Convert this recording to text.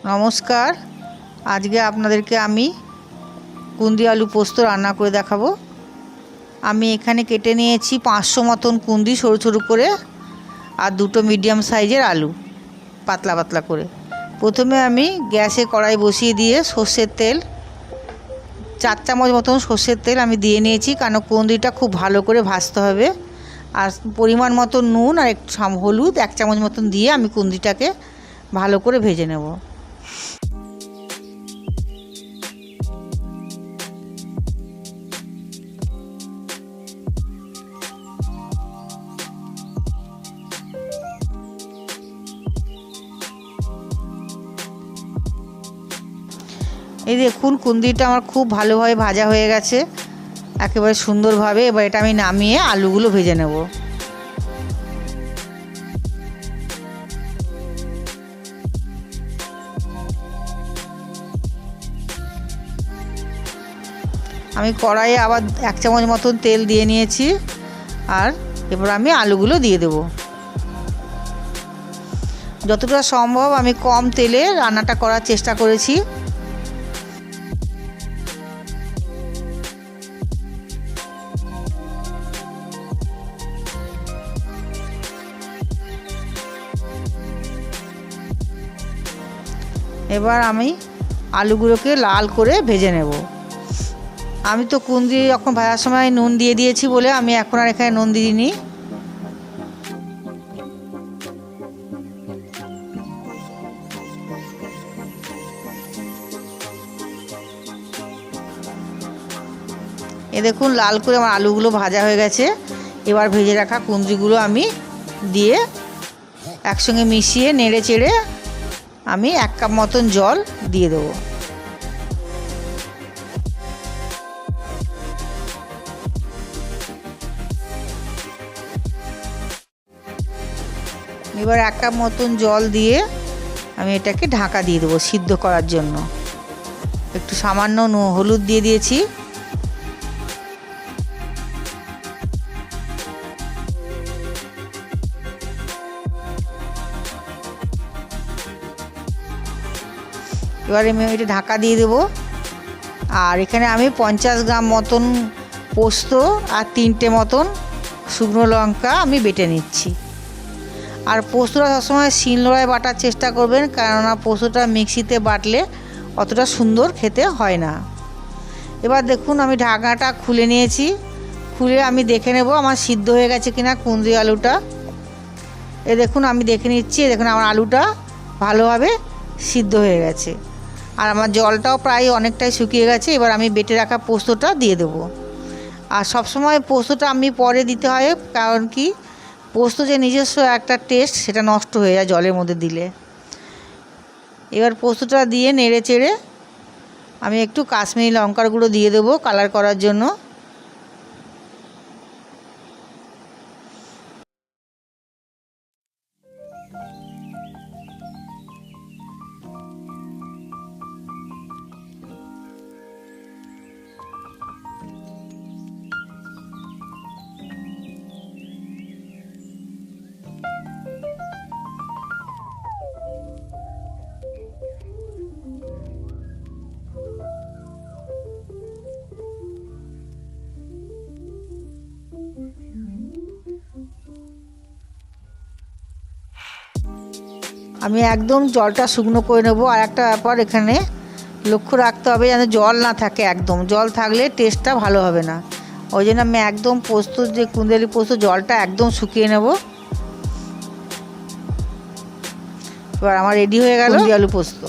নমস্কার। আজকে আপনাদেরকে আমি কুন্দি আলু পোস্ত রান্না করে দেখাবো। আমি এখানে কেটে নিয়েছি 500 মতন কুন্দি সরু সরু করে, আর দুটো মিডিয়াম সাইজের আলু পাতলা পাতলা করে। প্রথমে আমি গ্যাসে কড়াই বসিয়ে দিয়ে সর্ষের তেল 4 চামচ মতন সর্ষের তেল আমি দিয়ে নিয়েছি, কারণ কুন্দিটা খুব ভালো করে ভাজতে হবে। আর পরিমাণ মতো নুন আর একটু হলুদ 1 চামচ মতন দিয়ে আমি কুন্দিটাকে ভালো করে ভেজে নেব। এই দেখুন কুন্দিটা আমার খুব ভালোভাবে ভাজা হয়ে গেছে, একেবারে সুন্দরভাবে। এবার এটা আমি নামিয়ে আলুগুলো ভেজে নেব। আমি কড়াইয়ে আবার 1 চামচ মতন তেল দিয়ে নিয়েছি, আর এবার আমি আলুগুলো দিয়ে দেব। যতটা সম্ভব আমি কম তেলে রান্নাটা করার চেষ্টা করেছি। এবার আমি আলুগুলোকে লাল করে ভেজে নেব। আমি তো কুন্দি যখন ভাজার সময় নুন দিয়ে দিয়েছি বলে আমি এখন আর এখানে নুন দিইনি। এ দেখুন লাল করে আমার আলুগুলো ভাজা হয়ে গেছে। এবার ভেজে রাখা কুন্দিগুলো আমি দিয়ে একসঙ্গে মিশিয়ে নেড়ে চেড়ে আমি 1 কাপ মতন জল দিয়ে দেবো। এবার 1 কাপ মতন জল দিয়ে আমি এটাকে ঢাকা দিয়ে দেবো সিদ্ধ করার জন্য। একটু সামান্য হলুদ দিয়ে দিয়েছি। এবারে আমি এটা ঢাকা দিয়ে দেবো। আর এখানে আমি 50 গ্রাম মতন পোস্ত আর 3টে মতন শুকনো লঙ্কা আমি বেটে নিচ্ছি। আর পোস্তটা সবসময় শিলনোড়ায় বাটার চেষ্টা করবেন, কেননা পোস্তটা মিক্সিতে বাটলে অতটা সুন্দর খেতে হয় না। এবার দেখুন আমি ঢাকনাটা খুলে নিয়েছি। খুলে আমি দেখে নেব আমার সিদ্ধ হয়ে গেছে কিনা কুন্দি আলুটা। এ দেখুন আমি দেখে নিচ্ছি। দেখুন আমার আলুটা ভালোভাবে সিদ্ধ হয়ে গেছে, আর আমার জলটাও প্রায় অনেকটাই শুকিয়ে গেছে। এবার আমি বেটে রাখা পোস্তটা দিয়ে দেবো। আর সবসময় পোস্তটা আমি পরে দিতে হয়, কারণ কি পোস্ত যে নিজস্ব একটা টেস্ট সেটা নষ্ট হয়ে যায় জলের মধ্যে দিলে। এবার পোস্তটা দিয়ে নেড়ে চেড়ে আমি একটু কাশ্মীরি লঙ্কার গুঁড়ো দিয়ে দেবো কালার করার জন্য। আমি একদম জলটা শুকনো করে নেবো। আর একটা ব্যাপার এখানে লক্ষ্য রাখতে হবে যেন জল না থাকে, একদম জল থাকলে টেস্টটা ভালো হবে না। ওই জন্য আমি একদম পোস্ত যে কুন্দি আলু পোস্ত জলটা একদম শুকিয়ে নেব। এবার আমার রেডি হয়ে গেল কুন্দি আলু পোস্ত।